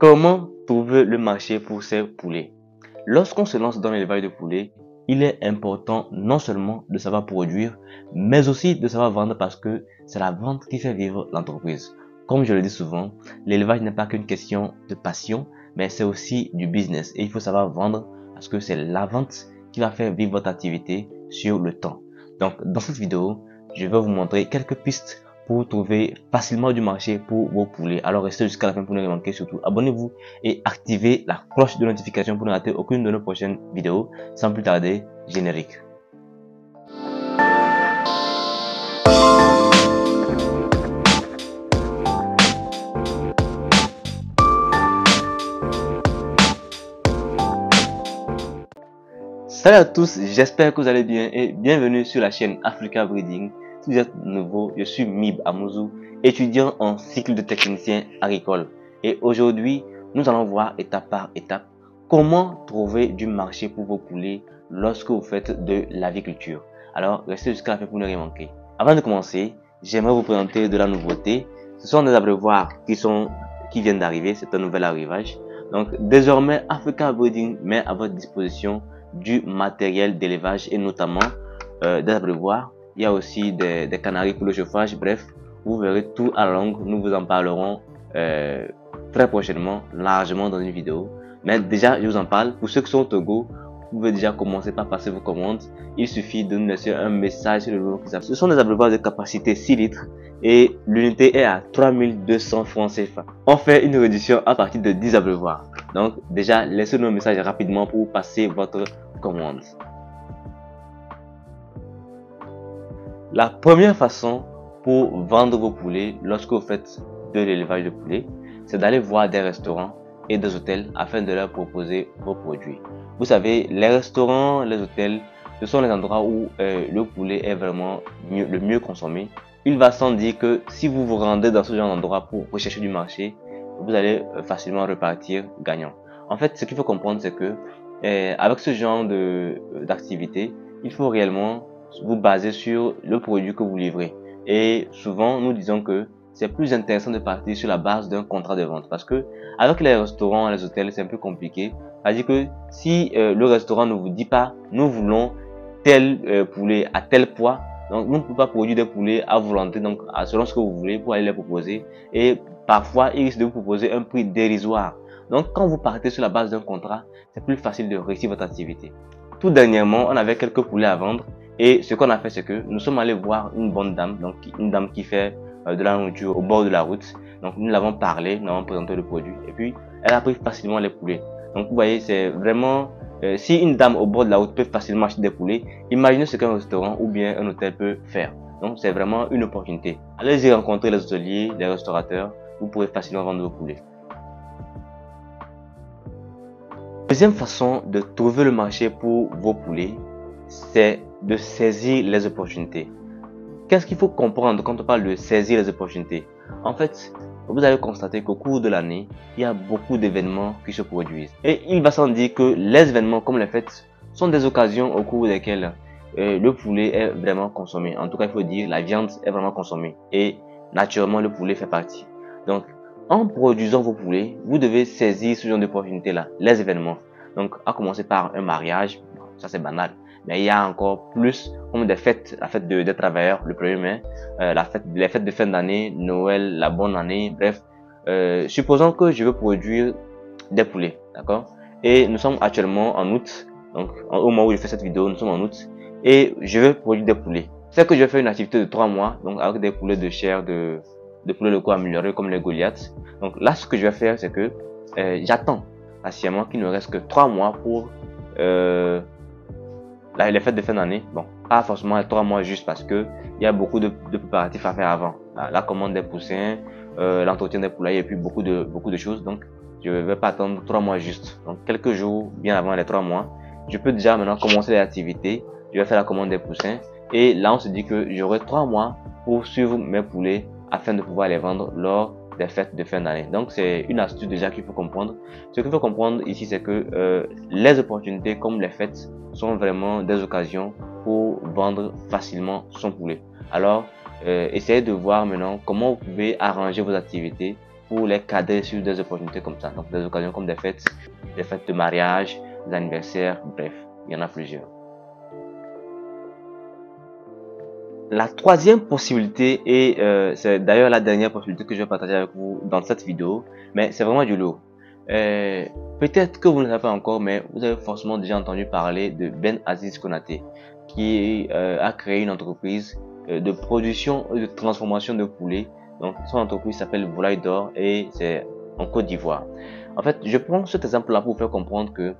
Comment trouver le marché pour ces poulets? Lorsqu'on se lance dans l'élevage de poulets, il est important non seulement de savoir produire, mais aussi de savoir vendre parce que c'est la vente qui fait vivre l'entreprise. Comme je le dis souvent, l'élevage n'est pas qu'une question de passion, mais c'est aussi du business. Et il faut savoir vendre parce que c'est la vente qui va faire vivre votre activité sur le temps. Donc, dans cette vidéo, je vais vous montrer quelques pistes pour trouver facilement du marché pour vos poulets. Alors restez jusqu'à la fin pour ne rien manquer. Surtout abonnez-vous et activez la cloche de notification pour ne rater aucune de nos prochaines vidéos. Sans plus tarder, générique. Salut à tous, j'espère que vous allez bien et bienvenue sur la chaîne Africa Breeding. Si vous êtes nouveau, je suis Mib Amouzou, étudiant en cycle de technicien agricole. Et aujourd'hui, nous allons voir étape par étape comment trouver du marché pour vos poulets lorsque vous faites de l'aviculture. Alors, restez jusqu'à la fin pour ne rien manquer. Avant de commencer, j'aimerais vous présenter de la nouveauté. Ce sont des abreuvoirs qui viennent d'arriver, c'est un nouvel arrivage. Donc, désormais, Africa Breeding met à votre disposition du matériel d'élevage et notamment des abreuvoirs. Il y a aussi des canaries pour le chauffage. Bref, vous verrez tout à la longue. Nous vous en parlerons très prochainement, largement dans une vidéo. Mais déjà, je vous en parle. Pour ceux qui sont au Togo, vous pouvez déjà commencer par passer vos commandes. Il suffit de nous laisser un message sur le numéro qui s'affiche. Ce sont des abreuvoirs de capacité 6 litres et l'unité est à 3200 francs CFA. On fait une réduction à partir de 10 abreuvoirs. Donc déjà, laissez-nous un message rapidement pour passer votre commande. La première façon pour vendre vos poulets lorsque vous faites de l'élevage de poulets, c'est d'aller voir des restaurants et des hôtels afin de leur proposer vos produits. Vous savez, les restaurants, les hôtels, ce sont les endroits où le poulet est vraiment le mieux consommé. Il va sans dire que si vous vous rendez dans ce genre d'endroit pour rechercher du marché, vous allez facilement repartir gagnant. En fait, ce qu'il faut comprendre, c'est que avec ce genre d'activité, il faut réellement vous baser sur le produit que vous livrez. Et souvent, nous disons que c'est plus intéressant de partir sur la base d'un contrat de vente parce que avec les restaurants, les hôtels, c'est un peu compliqué. C'est-à-dire que si le restaurant ne vous dit pas, nous voulons tel poulet à tel poids, donc nous ne pouvons pas produire des poulets à volonté, donc selon ce que vous voulez pour aller les proposer. Et parfois, ils risquent de vous proposer un prix dérisoire. Donc, quand vous partez sur la base d'un contrat, c'est plus facile de réussir votre activité. Tout dernièrement, on avait quelques poulets à vendre et ce qu'on a fait, c'est que nous sommes allés voir une bonne dame, donc une dame qui fait de la nourriture au bord de la route. Donc, nous l'avons parlé, nous avons présenté le produit et puis elle a pris facilement les poulets. Donc, vous voyez, c'est vraiment si une dame au bord de la route peut facilement acheter des poulets, imaginez ce qu'un restaurant ou bien un hôtel peut faire. Donc, c'est vraiment une opportunité. Allez-y rencontrer les hôteliers, les restaurateurs, vous pourrez facilement vendre vos poulets. Deuxième façon de trouver le marché pour vos poulets, c'est de saisir les opportunités. Qu'est-ce qu'il faut comprendre quand on parle de saisir les opportunités? En fait, vous allez constater qu'au cours de l'année, il y a beaucoup d'événements qui se produisent. Et il va sans dire que les événements comme les fêtes sont des occasions au cours desquelles le poulet est vraiment consommé. En tout cas, il faut dire la viande est vraiment consommée. Et naturellement, le poulet fait partie. Donc, en produisant vos poulets, vous devez saisir ce genre d'opportunités-là, les événements. Donc, à commencer par un mariage, ça c'est banal. Mais il y a encore plus comme des fêtes, la fête des travailleurs, le 1er mai, les fêtes de fin d'année, Noël, la bonne année, bref. Supposons que je veux produire des poulets, d'accord? Et nous sommes actuellement en août, donc au moment où je fais cette vidéo, nous sommes en août, et je veux produire des poulets. C'est que je vais faire une activité de 3 mois, donc avec des poulets de chair de poulets locaux améliorés comme les Goliaths. Donc là, ce que je vais faire, c'est que j'attends patiemment qu'il ne reste que 3 mois pour les fêtes de fin d'année. Bon, pas forcément 3 mois juste parce que il y a beaucoup de préparatifs à faire avant. La commande des poussins, l'entretien des poulaillers et puis beaucoup de choses. Donc, je ne vais pas attendre 3 mois juste. Donc, quelques jours bien avant les 3 mois, je peux déjà maintenant commencer les activités. Je vais faire la commande des poussins. Et là, on se dit que j'aurai 3 mois pour suivre mes poulets afin de pouvoir les vendre lors des fêtes de fin d'année. Donc, c'est une astuce déjà qu'il faut comprendre. Ce qu'il faut comprendre ici, c'est que les opportunités comme les fêtes sont vraiment des occasions pour vendre facilement son poulet. Alors, essayez de voir maintenant comment vous pouvez arranger vos activités pour les cadrer sur des opportunités comme ça. Donc des occasions comme des fêtes de mariage, des anniversaires, bref, il y en a plusieurs. La troisième possibilité, et c'est d'ailleurs la dernière possibilité que je vais partager avec vous dans cette vidéo, mais c'est vraiment du lourd. Peut-être que vous ne savez pas encore, mais vous avez forcément déjà entendu parler de Ben Aziz Konaté, qui a créé une entreprise de production et de transformation de poulets. Donc son entreprise s'appelle Volaille d'Or et c'est en Côte d'Ivoire. En fait, je prends cet exemple-là pour vous faire comprendre que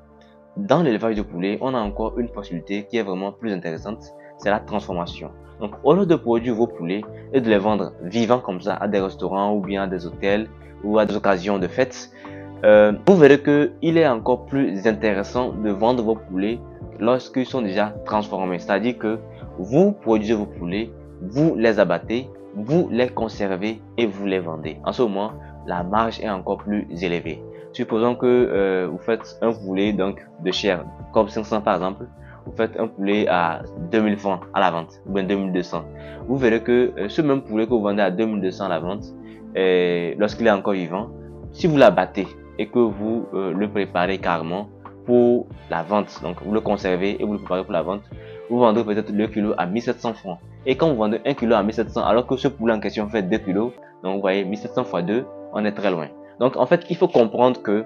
dans l'élevage de poulets, on a encore une possibilité qui est vraiment plus intéressante, c'est la transformation. Donc, au lieu de produire vos poulets et de les vendre vivants comme ça à des restaurants ou bien à des hôtels ou à des occasions de fêtes, vous verrez qu'il est encore plus intéressant de vendre vos poulets lorsqu'ils sont déjà transformés. C'est-à-dire que vous produisez vos poulets, vous les abattez, vous les conservez et vous les vendez. En ce moment, la marge est encore plus élevée. Supposons que vous faites un poulet donc de chair, comme 500 par exemple. Vous faites un poulet à 2000 francs à la vente, ou bien 2200. Vous verrez que ce même poulet que vous vendez à 2200 à la vente, lorsqu'il est encore vivant, si vous l'abattez et que vous le préparez carrément pour la vente, donc vous le conservez et vous le préparez pour la vente, vous vendrez peut-être le kilo à 1700 francs. Et quand vous vendez 1 kilo à 1700, alors que ce poulet en question fait 2 kilos, donc vous voyez 1700 fois 2, on est très loin. Donc en fait, il faut comprendre que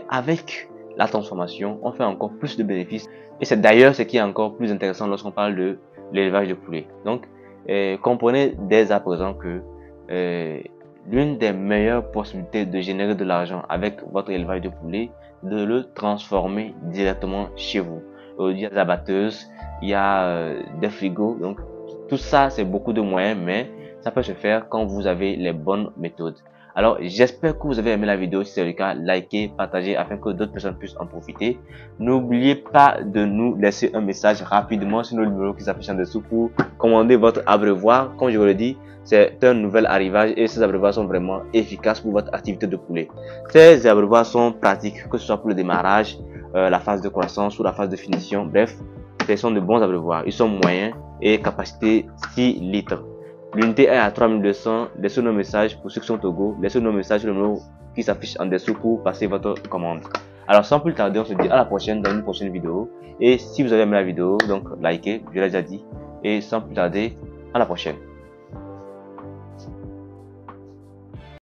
avec la transformation, on fait encore plus de bénéfices. Et c'est d'ailleurs ce qui est encore plus intéressant lorsqu'on parle de l'élevage de poulets. Donc, comprenez dès à présent que l'une des meilleures possibilités de générer de l'argent avec votre élevage de poulets, de le transformer directement chez vous. Il y a des abatteuses, il y a des frigos. Donc, tout ça, c'est beaucoup de moyens, mais ça peut se faire quand vous avez les bonnes méthodes. Alors, j'espère que vous avez aimé la vidéo. Si c'est le cas, likez, partagez afin que d'autres personnes puissent en profiter. N'oubliez pas de nous laisser un message rapidement sur le numéro qui s'affiche en dessous pour commander votre abreuvoir. Comme je vous l'ai dit, c'est un nouvel arrivage et ces abreuvoirs sont vraiment efficaces pour votre activité de poulet. Ces abreuvoirs sont pratiques, que ce soit pour le démarrage, la phase de croissance ou la phase de finition. Bref, ce sont de bons abreuvoirs. Ils sont moyens et capacité 6 litres. L'unité est à 3200. Laissez nos messages pour ceux qui sont au Togo. Laissez nos messages sur le numéro qui s'affiche en dessous pour passer votre commande. Alors sans plus tarder, on se dit à la prochaine dans une prochaine vidéo. Et si vous avez aimé la vidéo, donc likez, je l'ai déjà dit. Et sans plus tarder, à la prochaine.